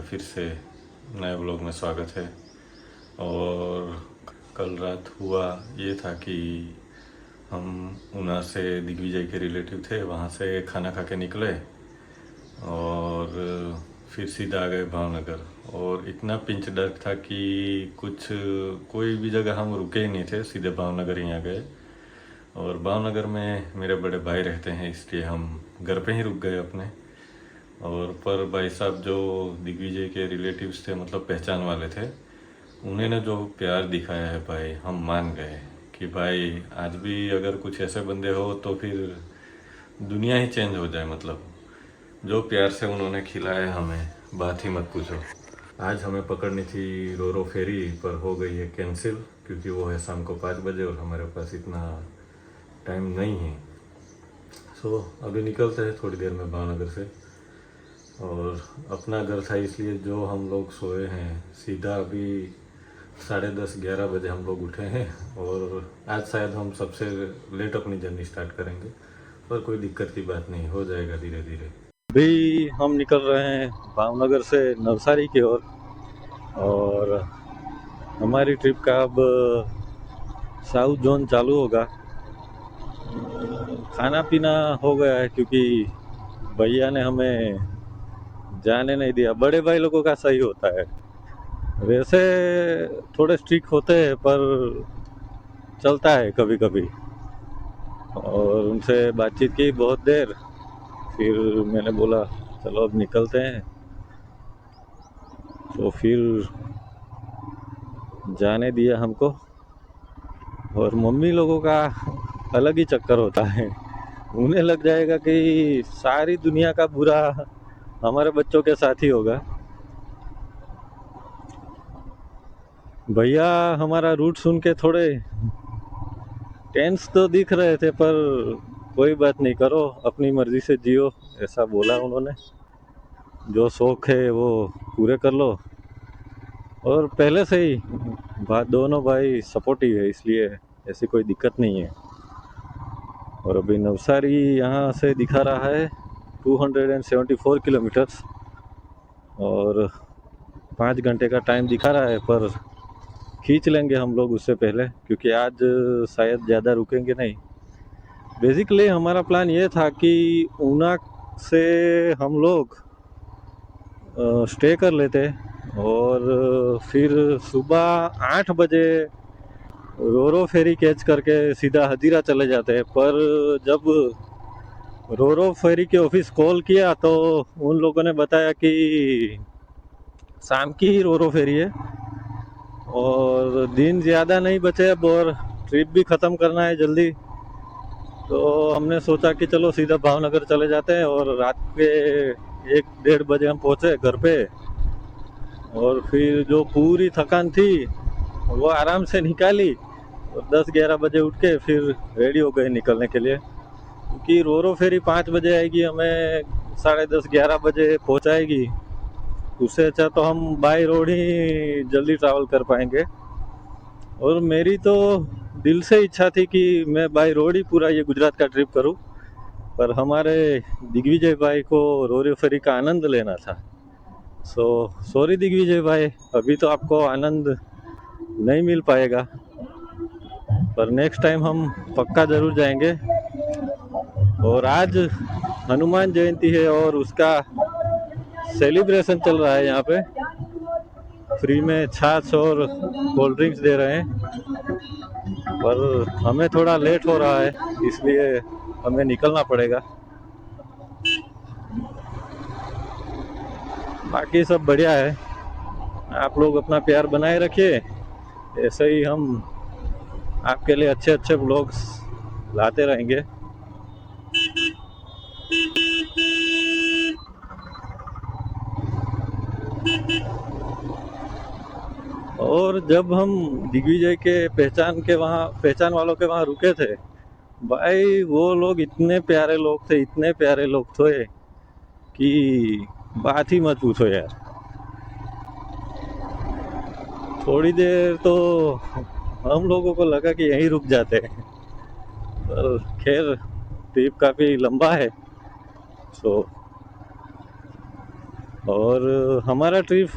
फिर से नए व्लॉग में स्वागत है। और कल रात हुआ ये था कि हम ऊना से दिग्विजय के रिलेटिव थे, वहाँ से खाना खा के निकले और फिर सीधा आ गए भावनगर। और इतना पिंच डर था कि कुछ कोई भी जगह हम रुके ही नहीं थे, सीधे भावनगर ही आ गए। और भावनगर में मेरे बड़े भाई रहते हैं, इसलिए हम घर पे ही रुक गए अपने। और पर भाई साहब जो दिग्विजय के रिलेटिव्स थे, मतलब पहचान वाले थे, उन्होंने जो प्यार दिखाया है भाई, हम मान गए कि भाई आज भी अगर कुछ ऐसे बंदे हो तो फिर दुनिया ही चेंज हो जाए। मतलब जो प्यार से उन्होंने खिलाया हमें, बात ही मत पूछो। आज हमें पकड़नी थी रोरो फेरी, पर हो गई है कैंसिल, क्योंकि वो है शाम को 5 बजे और हमारे पास इतना टाइम नहीं है। सो अभी निकलते हैं थोड़ी देर में भावनगर से। और अपना घर था, इसलिए जो हम लोग सोए हैं, सीधा अभी 10:30-11 बजे हम लोग उठे हैं। और आज शायद हम सबसे लेट अपनी जर्नी स्टार्ट करेंगे, पर कोई दिक्कत की बात नहीं, हो जाएगा धीरे धीरे। अभी हम निकल रहे हैं भावनगर से नवसारी की ओर। और हमारी ट्रिप का अब साउथ जोन चालू होगा। खाना पीना हो गया है, क्योंकि भैया ने हमें जाने नहीं दिया। बड़े भाई लोगों का सही होता है, वैसे थोड़े स्ट्रिक्ट होते हैं, पर चलता है कभी कभी। और उनसे बातचीत की बहुत देर, फिर मैंने बोला चलो अब निकलते हैं। तो फिर जाने दिया हमको। और मम्मी लोगों का अलग ही चक्कर होता है। उन्हें लग जाएगा कि सारी दुनिया का बुरा हमारे बच्चों के साथ ही होगा। भैया हमारा रूट सुन के थोड़े टेंस तो दिख रहे थे, पर कोई बात नहीं, करो अपनी मर्जी से जियो, ऐसा बोला उन्होंने। जो शौक है वो पूरे कर लो। और पहले से ही दोनों भाई सपोर्टिव है, इसलिए ऐसी कोई दिक्कत नहीं है। और अभी नवसारी यहाँ से दिखा रहा है 274 किलोमीटर्स, और 5 घंटे का टाइम दिखा रहा है। पर खींच लेंगे हम लोग उससे पहले, क्योंकि आज शायद ज़्यादा रुकेंगे नहीं। बेसिकली हमारा प्लान ये था कि ऊना से हम लोग स्टे कर लेते, और फिर सुबह 8 बजे रोरो फेरी कैच करके सीधा हजीरा चले जाते। पर जब रोरो फेरी के ऑफिस कॉल किया तो उन लोगों ने बताया कि शाम की ही रोरो फेरी है और दिन ज़्यादा नहीं बचे अब, और ट्रिप भी ख़त्म करना है जल्दी। तो हमने सोचा कि चलो सीधा भावनगर चले जाते हैं, और रात के 1-1:30 बजे हम पहुँचे घर पे। और फिर जो पूरी थकान थी वो आराम से निकाली, और 10-11 बजे उठ के फिर रेडी हो गए निकलने के लिए। क्योंकि रोरो फेरी 5 बजे आएगी, हमें 10:30-11 बजे पहुँचाएगी। उससे अच्छा तो हम बाई रोड ही जल्दी ट्रैवल कर पाएंगे। और मेरी तो दिल से इच्छा थी कि मैं बाई रोड ही पूरा ये गुजरात का ट्रिप करूं, पर हमारे दिग्विजय भाई को रोरो फेरी का आनंद लेना था। सॉरी दिग्विजय भाई, अभी तो आपको आनंद नहीं मिल पाएगा, पर नेक्स्ट टाइम हम पक्का ज़रूर जाएंगे। और आज हनुमान जयंती है और उसका सेलिब्रेशन चल रहा है। यहाँ पे फ्री में छाछ और कोल्ड ड्रिंक्स दे रहे हैं। पर हमें थोड़ा लेट हो रहा है, इसलिए हमें निकलना पड़ेगा। बाकी सब बढ़िया है। आप लोग अपना प्यार बनाए रखिए, ऐसे ही हम आपके लिए अच्छे अच्छे व्लॉग्स लाते रहेंगे। और जब हम दिग्विजय के पहचान वालों के वहाँ रुके थे, भाई वो लोग इतने प्यारे लोग थे, इतने प्यारे लोग थे कि बात ही मत पूछो यार। थोड़ी देर तो हम लोगों को लगा कि यहीं रुक जाते हैं, पर खैर ट्रिप काफ़ी लंबा है। सो और हमारा ट्रिप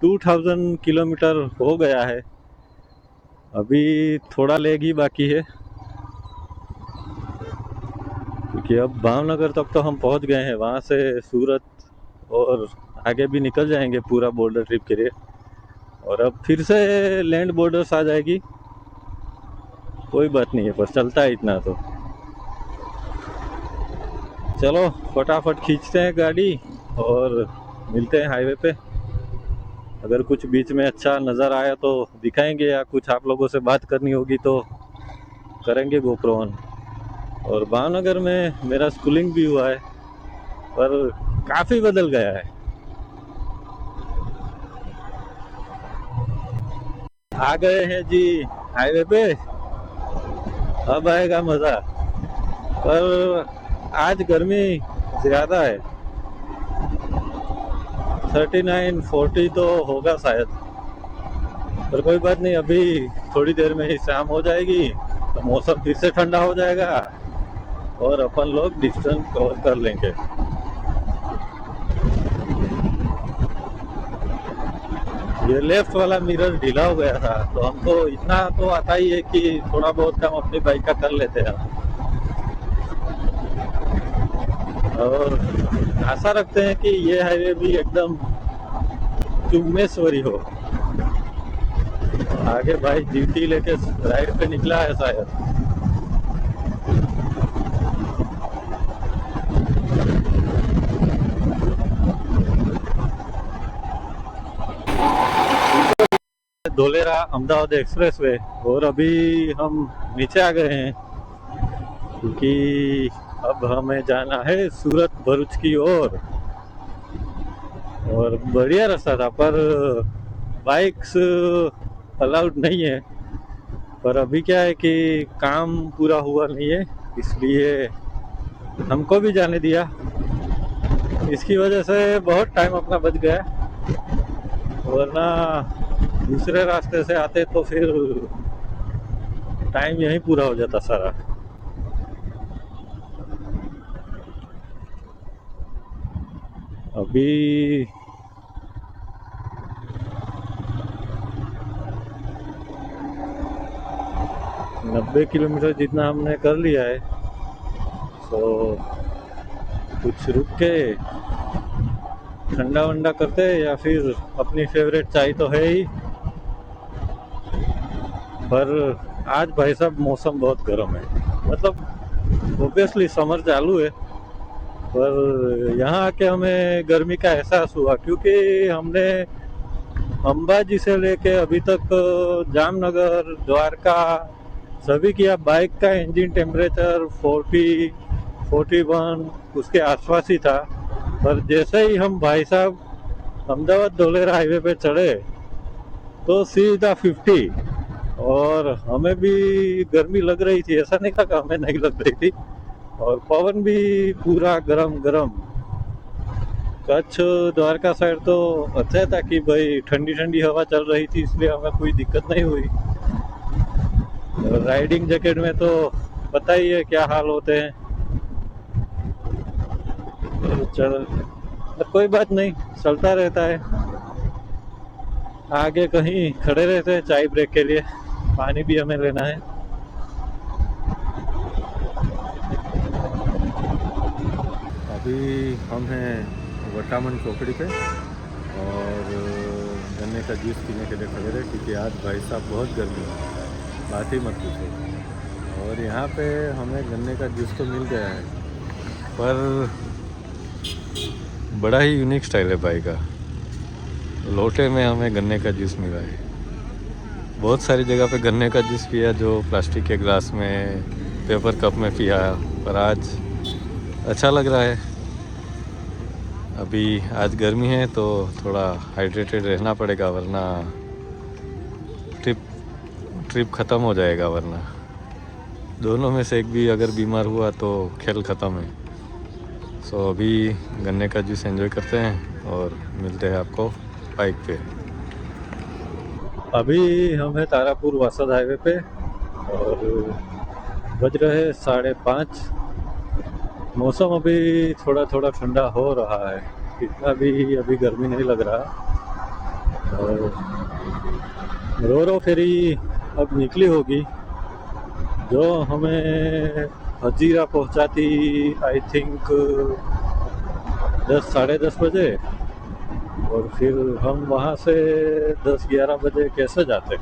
2000 किलोमीटर हो गया है, अभी थोड़ा लेग ही बाकी है, क्योंकि अब भावनगर तक तो हम पहुंच गए हैं, वहाँ से सूरत और आगे भी निकल जाएंगे पूरा बॉर्डर ट्रिप के लिए। और अब फिर से लैंड बॉर्डर्स आ जाएगी, कोई बात नहीं है, पर चलता है इतना तो। चलो फटाफट खींचते हैं गाड़ी और मिलते हैं हाईवे पे। अगर कुछ बीच में अच्छा नज़र आया तो दिखाएंगे, या कुछ आप लोगों से बात करनी होगी तो करेंगे गोप्रो ऑन। और भावनगर में मेरा स्कूलिंग भी हुआ है, पर काफ़ी बदल गया है। आ गए हैं जी हाईवे पे, अब आएगा मज़ा। पर आज गर्मी ज़्यादा है, 39-40 तो होगा शायद, पर कोई बात नहीं, अभी थोड़ी देर में ही शाम हो जाएगी तो मौसम फिर से ठंडा हो जाएगा और अपन लोग डिस्टेंस कवर कर लेंगे। ये लेफ्ट वाला मिरर ढीला हो गया था, तो हमको इतना तो आता ही है कि थोड़ा बहुत काम अपनी बाइक का कर लेते हैं। और आशा रखते हैं कि ये हाईवे भी एकदम चुम्बेश्वरी हो। आगे भाई जीटी लेके राइड पे निकला है शायद। धोलेरा अहमदाबाद एक्सप्रेस वे, और अभी हम नीचे आ गए हैं, क्योंकि अब हमें जाना है सूरत भरूच की ओर। और बढ़िया रास्ता था, पर बाइक्स अलाउड नहीं है। पर अभी क्या है कि काम पूरा हुआ नहीं है, इसलिए हमको भी जाने दिया। इसकी वजह से बहुत टाइम अपना बच गया, वरना दूसरे रास्ते से आते तो फिर टाइम यहीं पूरा हो जाता सारा। अभी 90 किलोमीटर जितना हमने कर लिया है, तो कुछ रुक के ठंडा वंडा करते हैं, या फिर अपनी फेवरेट चाय तो है ही। पर आज भाई साहब मौसम बहुत गर्म है, मतलब ऑब्वियसली समर चालू है, पर यहाँ आके हमें गर्मी का एहसास हुआ, क्योंकि हमने अंबाजी से लेके अभी तक जामनगर, द्वारका सभी किया, बाइक का इंजन टेम्परेचर 40-41 उसके आसपास ही था। पर जैसे ही हम भाई साहब अहमदाबाद धोलेरा हाईवे पे चढ़े तो सीधा 50, और हमें भी गर्मी लग रही थी, ऐसा नहीं था कि हमें नहीं लग रही थी। और पवन भी पूरा गरम गरम। कच्छ द्वारका साइड तो अच्छा था कि भाई ठंडी ठंडी हवा चल रही थी, इसलिए हमें कोई दिक्कत नहीं हुई। राइडिंग जैकेट में तो पता ही है क्या हाल होते हैं। चल, कोई बात नहीं, चलता रहता है। आगे कहीं खड़े रहते हैं चाय ब्रेक के लिए, पानी भी हमें लेना है। अभी हम हैं वटामन चौकड़ी पे, और गन्ने का जूस पीने के लिए खड़े रहे, क्योंकि आज भाई साहब बहुत गर्मी है, बात ही मत पूछो। और यहाँ पे हमें गन्ने का जूस तो मिल गया है, पर बड़ा ही यूनिक स्टाइल है भाई का। लोटे में हमें गन्ने का जूस मिला है। बहुत सारी जगह पे गन्ने का जूस पिया, जो प्लास्टिक के ग्लास में, पेपर कप में पिया, पर आज अच्छा लग रहा है। अभी आज गर्मी है तो थोड़ा हाइड्रेटेड रहना पड़ेगा, वरना ट्रिप ख़त्म हो जाएगा। वरना दोनों में से एक भी अगर बीमार हुआ तो खेल ख़त्म है। सो अभी गन्ने का जूस एंजॉय करते हैं और मिलते हैं आपको बाइक पे। अभी हम हैं तारापुर वासद हाईवे पे, और बज रहे 5:30। मौसम अभी थोड़ा थोड़ा ठंडा हो रहा है, इतना भी अभी गर्मी नहीं लग रहा। और रो रो फेरी अब निकली होगी, जो हमें हजीरा पहुंचाती आई थिंक 10 साढ़े 10 बजे। और फिर हम वहाँ से 10 11 बजे कैसे जाते?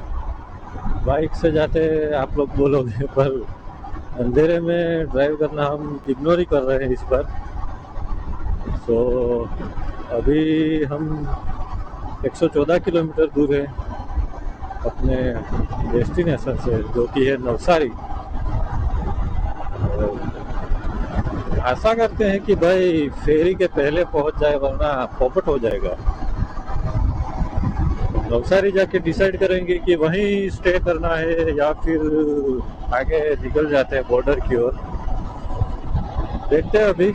बाइक से जाते आप लोग बोलोगे, पर अंधेरे में ड्राइव करना हम इग्नोर ही कर रहे हैं इस बार। तो अभी हम 114 किलोमीटर दूर है अपने डेस्टिनेशन से, जो कि है नवसारी। और आशा करते हैं कि भाई फेरी के पहले पहुंच जाए, वरना पोपट हो जाएगा। नवसारी जाके डिसाइड करेंगे कि वहीं स्टे करना है या फिर आगे निकल जाते हैं बॉर्डर की ओर। देखते हैं अभी,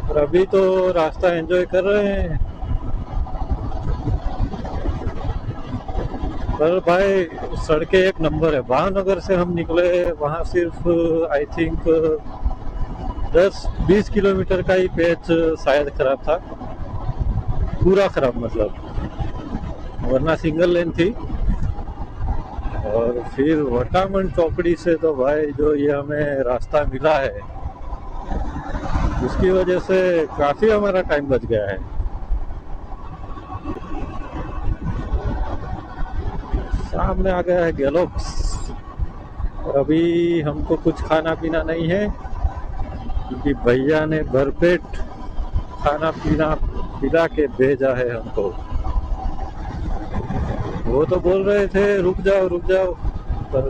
पर अभी तो रास्ता एंजॉय कर रहे हैं। पर भाई सड़कें एक नंबर है। भावनगर से हम निकले, वहाँ सिर्फ आई थिंक 10 20 किलोमीटर का ही पैच शायद खराब था, पूरा खराब मतलब, वरना सिंगल लेन थी। और फिर वटामन चौकड़ी से तो भाई जो ये हमें रास्ता मिला है, उसकी वजह से काफ़ी हमारा टाइम बच गया है। सामने आ गया है गैलोक्स। और अभी हमको कुछ खाना पीना नहीं है, क्योंकि भैया ने भरपेट खाना पीना पिला के भेजा है हमको। वो तो बोल रहे थे रुक जाओ, पर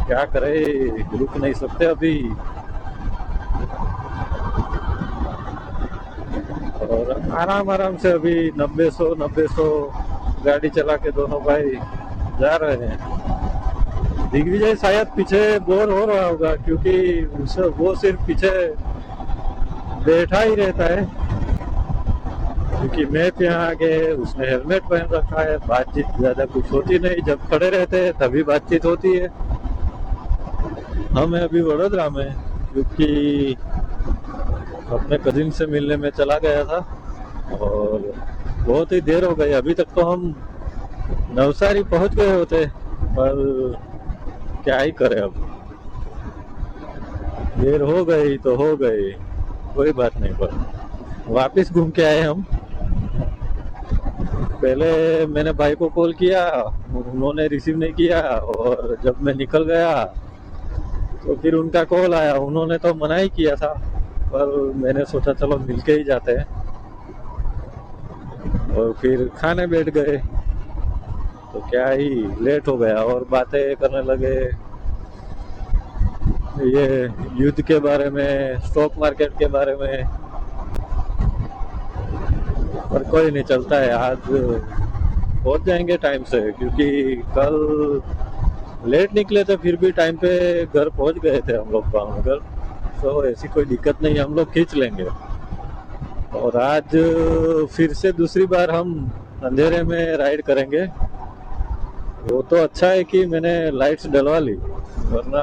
क्या करें, रुक नहीं सकते अभी। और आराम आराम से अभी 90 100 गाड़ी चला के दोनों भाई जा रहे हैं। दिग्विजय शायद पीछे बोर हो रहा होगा, क्योंकि वो सिर्फ पीछे बैठा ही रहता है, क्योंकि मैप यहाँ आगे उसने हेलमेट पहन रखा है। बातचीत ज़्यादा कुछ होती नहीं, जब खड़े रहते हैं तभी बातचीत होती है। हम अभी वडोदरा में, क्योंकि अपने कजिन से मिलने में चला गया था और बहुत ही देर हो गई। अभी तक तो हम नवसारी पहुंच गए होते, पर क्या ही करें अब, देर हो गई तो हो गई, कोई बात नहीं। पर वापस घूम के आए हम। पहले मैंने भाई को कॉल किया, उन्होंने रिसीव नहीं किया, और जब मैं निकल गया तो फिर उनका कॉल आया। उन्होंने तो मना ही किया था, पर मैंने सोचा चलो मिलके ही जाते हैं। और फिर खाने बैठ गए, तो क्या ही लेट हो गया और बातें करने लगे ये युद्ध के बारे में, स्टॉक मार्केट के बारे में। पर कोई नहीं, चलता है। आज पहुंच जाएंगे टाइम से, क्योंकि कल लेट निकले थे फिर भी टाइम पे घर पहुंच गए थे हम लोग भावनगर। तो ऐसी कोई दिक्कत नहीं, हम लोग खींच लेंगे। और आज फिर से दूसरी बार हम अंधेरे में राइड करेंगे। वो तो अच्छा है कि मैंने लाइट्स डलवा ली, वरना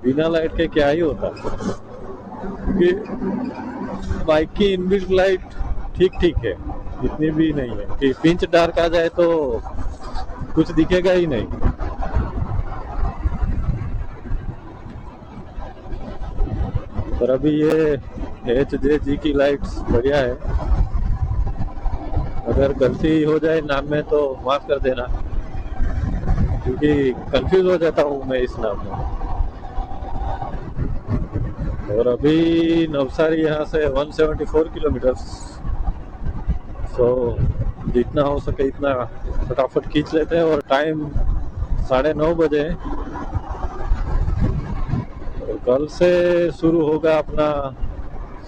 बिना लाइट के क्या ही होता। क्योंकि बाइक की इनबिल्ट लाइट ठीक ठीक है, इतनी भी नहीं है कि पिंच डार्क आ जाए तो कुछ दिखेगा ही नहीं। पर अभी ये HJG की लाइट्स बढ़िया है। अगर गलती हो जाए नाम में तो माफ कर देना, क्योंकि कंफ्यूज हो जाता हूँ मैं इस नाम में। और अभी नवसारी यहाँ से 174 किलोमीटर। सो जितना हो सके इतना फटाफट खींच लेते हैं। और टाइम 9:30 बजे है। कल से शुरू होगा अपना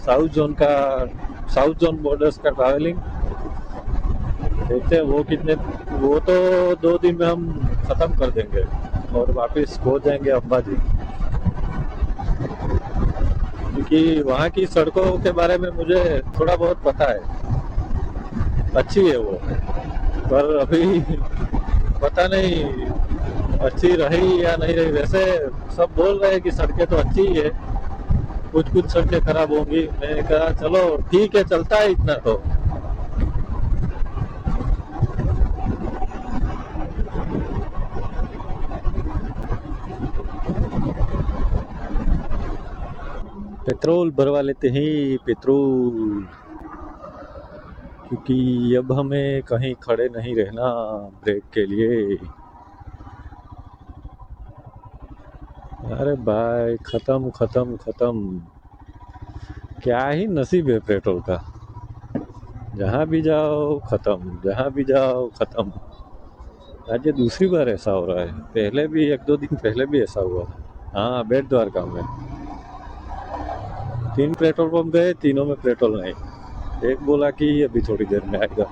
साउथ जोन बॉर्डर्स का ट्रैवलिंग। देखते हैं वो तो 2 दिन में हम खत्म कर देंगे और वापस पहुंच जाएंगे अंबाजी। क्योंकि वहाँ की सड़कों के बारे में मुझे थोड़ा बहुत पता है, अच्छी है वो। पर अभी पता नहीं अच्छी रही या नहीं रही। वैसे सब बोल रहे हैं कि सड़कें तो अच्छी ही है, कुछ कुछ सड़कें खराब होंगी। मैंने कहा चलो ठीक है, चलता है इतना तो। पेट्रोल भरवा लेते हैं पेट्रोल, क्योंकि अब हमें कहीं खड़े नहीं रहना ब्रेक के लिए। अरे भाई खत्म खत्म खत्म, क्या ही नसीब है पेट्रोल का। जहाँ भी जाओ खत्म, जहाँ भी जाओ खत्म। आज ये दूसरी बार ऐसा हो रहा है, पहले भी एक दो दिन पहले भी ऐसा हुआ था। हाँ, बेट द्वारका में 3 पेट्रोल पंप गए, तीनों में पेट्रोल नहीं। एक बोला कि अभी थोड़ी देर में आएगा।